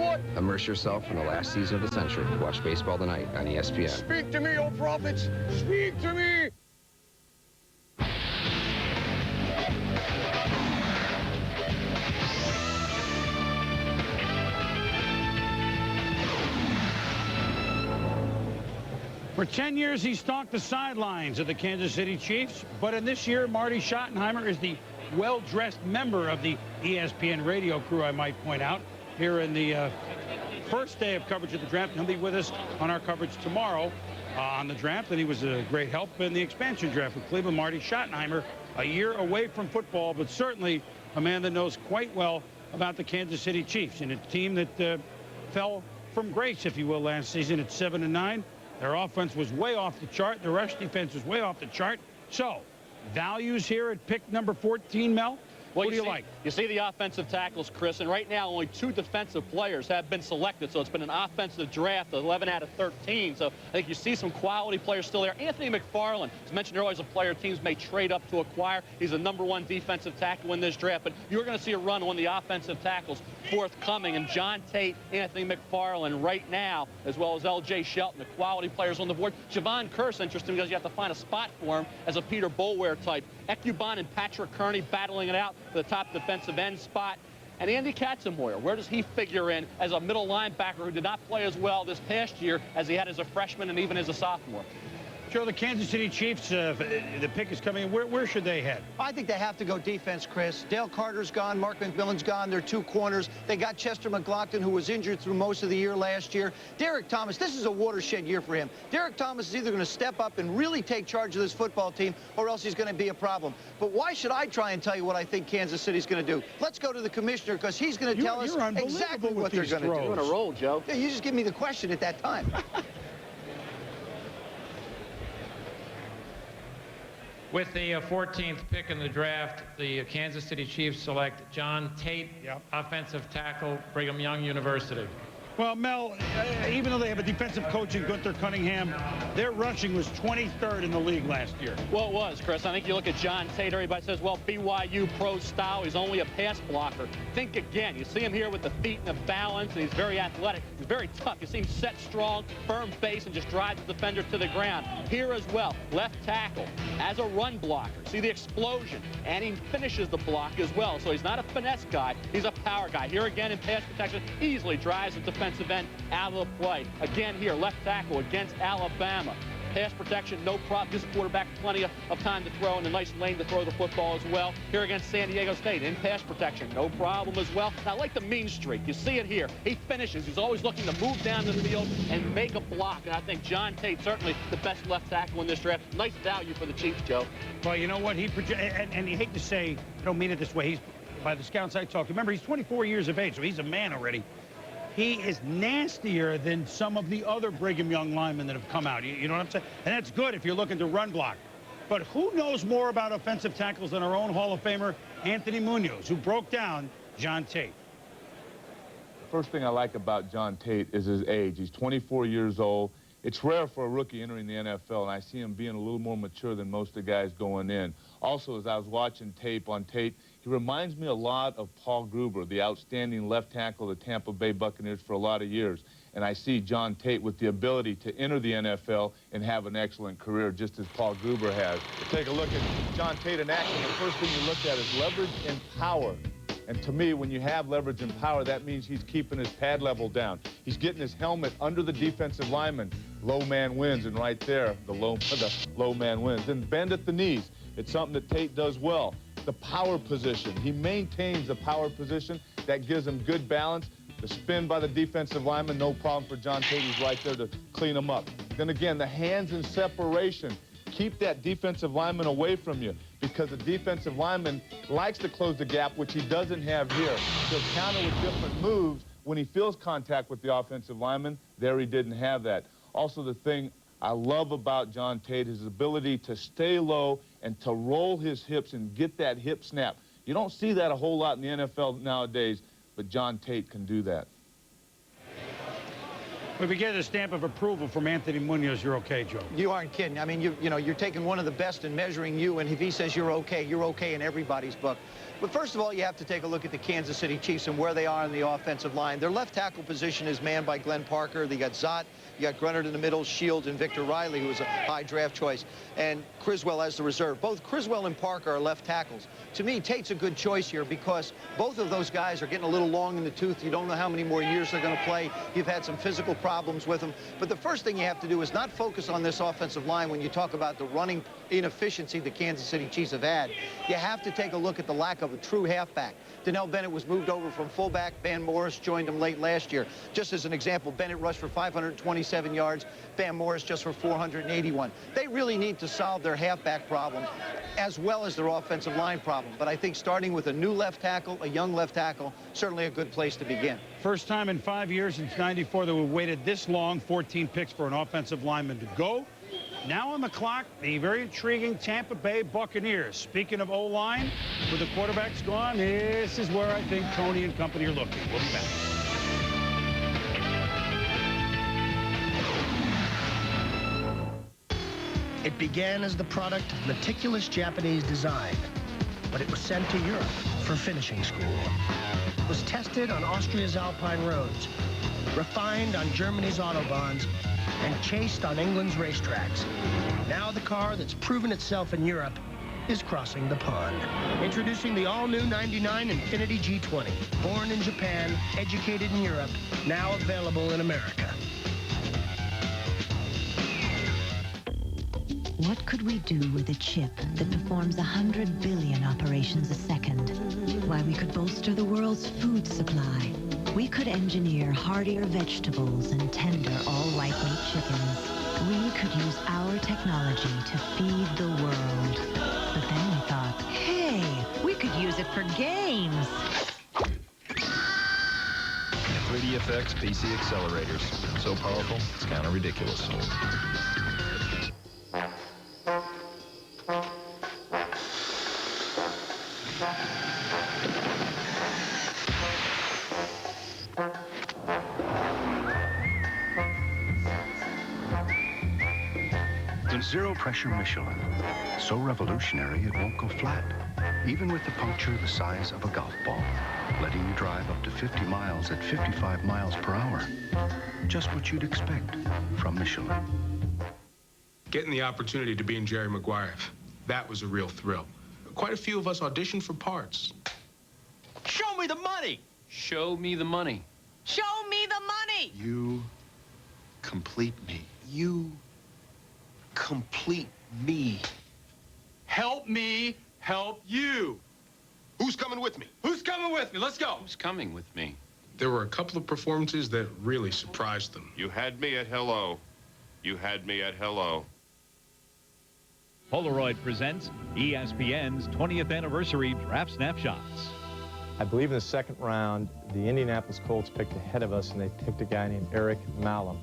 what? Immerse yourself in the last season of the century. Watch Baseball Tonight on ESPN. Speak to me, O prophets! Speak to me! For 10 years, he stalked the sidelines of the Kansas City Chiefs, but in this year, Marty Schottenheimer is the well-dressed member of the ESPN radio crew, I might point out, here in the first day of coverage of the draft. He'll be with us on our coverage tomorrow on the draft, and he was a great help in the expansion draft with Cleveland. Marty Schottenheimer, a year away from football, but certainly a man that knows quite well about the Kansas City Chiefs, and a team that fell from grace, if you will, last season at 7-9. Their offense was way off the chart. The rush defense was way off the chart. So, values here at pick number 14, Mel? Well, what do you like? You see the offensive tackles, Chris, and right now only 2 defensive players have been selected, so it's been an offensive draft, 11 out of 13. So I think you see some quality players still there. Anthony McFarland, as mentioned earlier, is a player teams may trade up to acquire. He's a #1 defensive tackle in this draft, but you're going to see a run on the offensive tackles forthcoming. And John Tate, Anthony McFarland right now, as well as L.J. Shelton, the quality players on the board. Javon Curse, interesting because you have to find a spot for him as a Peter Boulware type. Ekubon and Patrick Kearney battling it out for the top defensive end spot. And Andy Katzenmoyer, where does he figure in as a middle linebacker who did not play as well this past year as he had as a freshman and even as a sophomore? Joe, the Kansas City Chiefs, the pick is coming in. Where should they head? I think they have to go defense, Chris. Dale Carter's gone. Mark McMillan's gone. They're 2 corners. They got Chester McLaughlin, who was injured through most of the year last year. Derek Thomas, this is a watershed year for him. Derek Thomas is either going to step up and really take charge of this football team, or else he's going to be a problem. But why should I try and tell you what I think Kansas City's going to do? Let's go to the commissioner, because he's going to tell us exactly what they're going to do. You're on a roll, Joe. Yeah, you just give me the question at that time. With the 14th pick in the draft, the Kansas City Chiefs select John Tate, offensive tackle, Brigham Young University. Well, Mel, even though they have a defensive coach in Gunther Cunningham, their rushing was 23rd in the league last year. Well, it was, Chris. I think you look at John Tate, everybody says, well, BYU pro style, he's only a pass blocker. Think again. You see him here with the feet and the balance, and he's very athletic. He's very tough. You see him set strong, firm base, and just drives the defender to the ground. Here as well, left tackle as a run blocker. See the explosion, and he finishes the block as well. So he's not a finesse guy. He's a power guy. Here again in pass protection, easily drives the defensive end out of the play. Again here, left tackle against Alabama. Pass protection, no problem. Gives the quarterback plenty of time to throw and a nice lane to throw the football as well. Here against San Diego State, in pass protection, no problem as well. Now, I like the mean streak. You see it here. He finishes. He's always looking to move down the field and make a block. And I think John Tate, certainly the best left tackle in this draft. Nice value for the Chiefs, Joe. Well, you know what? And you hate to say, I don't mean it this way. He's, by the scouts I talked to, remember, he's 24 years of age, so he's a man already. He is nastier than some of the other Brigham Young linemen that have come out. You know what I'm saying? And that's good if you're looking to run block. But who knows more about offensive tackles than our own Hall of Famer, Anthony Munoz, who broke down John Tate? The first thing I like about John Tate is his age. He's 24 years old. It's rare for a rookie entering the NFL, and I see him being a little more mature than most of the guys going in. Also, as I was watching tape on Tate, he reminds me a lot of Paul Gruber, the outstanding left tackle of the Tampa Bay Buccaneers for a lot of years. And I see John Tate with the ability to enter the NFL and have an excellent career, just as Paul Gruber has. Take a look at John Tate in action. The first thing you look at is leverage and power. And to me, when you have leverage and power, that means he's keeping his pad level down. He's getting his helmet under the defensive lineman. Low man wins, and right there, the low man wins. And bend at the knees. It's something that Tate does well. The power position. He maintains the power position. That gives him good balance. The spin by the defensive lineman, no problem for John Tate. He's right there to clean him up. Then again, the hands in separation. Keep that defensive lineman away from you, because the defensive lineman likes to close the gap, which he doesn't have here. He'll counter with different moves when he feels contact with the offensive lineman. There he didn't have that. Also, the thing I love about John Tate is his ability to stay low and to roll his hips and get that hip snap. You don't see that a whole lot in the NFL nowadays, but John Tate can do that. If we get a stamp of approval from Anthony Munoz, you're okay, Joe. You aren't kidding. I mean, you know, you're taking one of the best and measuring you, and if he says you're okay in everybody's book. But first of all, you have to take a look at the Kansas City Chiefs and where they are in the offensive line. Their left tackle position is manned by Glenn Parker. They got Zott, you got Grunnert in the middle, Shields, and Victor Riley, who is a high draft choice, and Criswell as the reserve. Both Criswell and Parker are left tackles. To me, Tate's a good choice here because both of those guys are getting a little long in the tooth. You don't know how many more years they're going to play. You've had some physical problems with them. But the first thing you have to do is not focus on this offensive line when you talk about the running inefficiency the Kansas City Chiefs have had. You have to take a look at the lack of a true halfback. Donnell Bennett was moved over from fullback. Van Morris joined him late last year. Just as an example, Bennett rushed for 527 yards. Van Morris just for 481. They really need to solve their halfback problem as well as their offensive line problem. But I think starting with a new left tackle, a young left tackle, certainly a good place to begin. First time in 5 years since '94 that we waited this long, 14 picks for an offensive lineman to go. Now on the clock, the very intriguing Tampa Bay Buccaneers. Speaking of O-line, with the quarterbacks gone, this is where I think Tony and company are looking. We'll be back. It began as the product of meticulous Japanese design, but it was sent to Europe for finishing school. It was tested on Austria's Alpine roads, refined on Germany's Autobahns, and chased on England's racetracks. Now the car that's proven itself in Europe is crossing the pond. Introducing the all-new 99 Infiniti G20. Born in Japan, educated in Europe, now available in America. What could we do with a chip that performs 100 billion operations a second? Why, we could bolster the world's food supply. We could engineer hardier vegetables and tender all-white meat chickens. We could use our technology to feed the world. But then we thought, hey, we could use it for games. 3DFX PC accelerators. So powerful, it's kind of ridiculous. Zero pressure Michelin. So revolutionary it won't go flat, even with a puncture the size of a golf ball, letting you drive up to 50 miles at 55 miles per hour. Just what you'd expect from Michelin. Getting the opportunity to be in Jerry Maguire, that was a real thrill. Quite a few of us auditioned for parts. Show me the money! Show me the money. Show me the money! You complete me. You complete me. Help me help you. Who's coming with me? Who's coming with me? Let's go. Who's coming with me? There were a couple of performances that really surprised them. You had me at hello. You had me at hello. Polaroid presents ESPN's 20th anniversary draft snapshots. I believe in the second round, the Indianapolis Colts picked ahead of us, and they picked a guy named Eric Malum.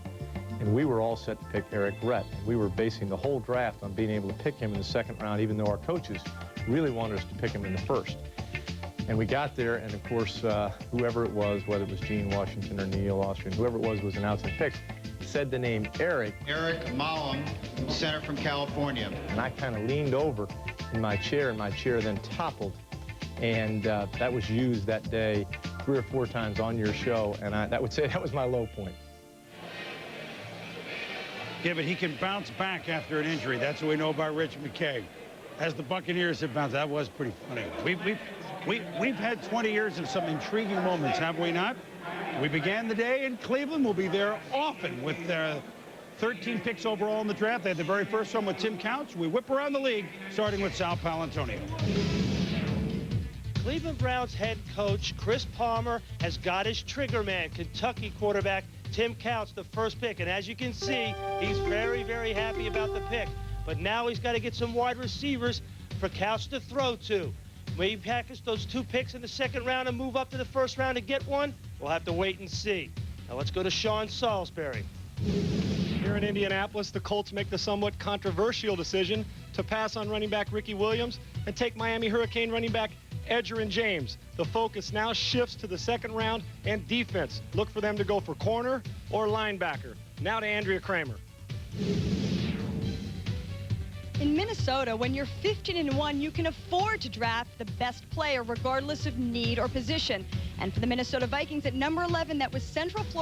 And we were all set to pick Eric Rett. We were basing the whole draft on being able to pick him in the second round, even though our coaches really wanted us to pick him in the first. And we got there, and of course, whoever it was, whether it was Gene Washington or Neil Austrian, whoever it was announcing picks, said the name Eric. Eric Malum, center from California. And I kind of leaned over in my chair, and my chair then toppled. And that was used that day 3 or 4 times on your show, and that would say that was my low point. Yeah, but he can bounce back after an injury. That's what we know about Rich McKay. As the Buccaneers have bounced, that was pretty funny. We've had 20 years of some intriguing moments, have we not? We began the day in Cleveland. We'll be there often with 13 picks overall in the draft. They had the very first one with Tim Couch. We whip around the league, starting with Sal Paolantonio. Cleveland Browns head coach Chris Palmer has got his trigger man, Kentucky quarterback Tim Couch, the first pick. And as you can see, he's very, very happy about the pick. But now he's got to get some wide receivers for Couch to throw to. Will he package those 2 picks in the second round and move up to the first round and get one? We'll have to wait and see. Now let's go to Sean Salisbury. Here in Indianapolis, the Colts make the somewhat controversial decision to pass on running back Ricky Williams and take Miami Hurricane running back Edger and James. The focus now shifts to the second round and defense. Look for them to go for corner or linebacker. Now to Andrea Kramer. In Minnesota, when you're 15-1, you can afford to draft the best player regardless of need or position. And for the Minnesota Vikings at number 11, that was Central Florida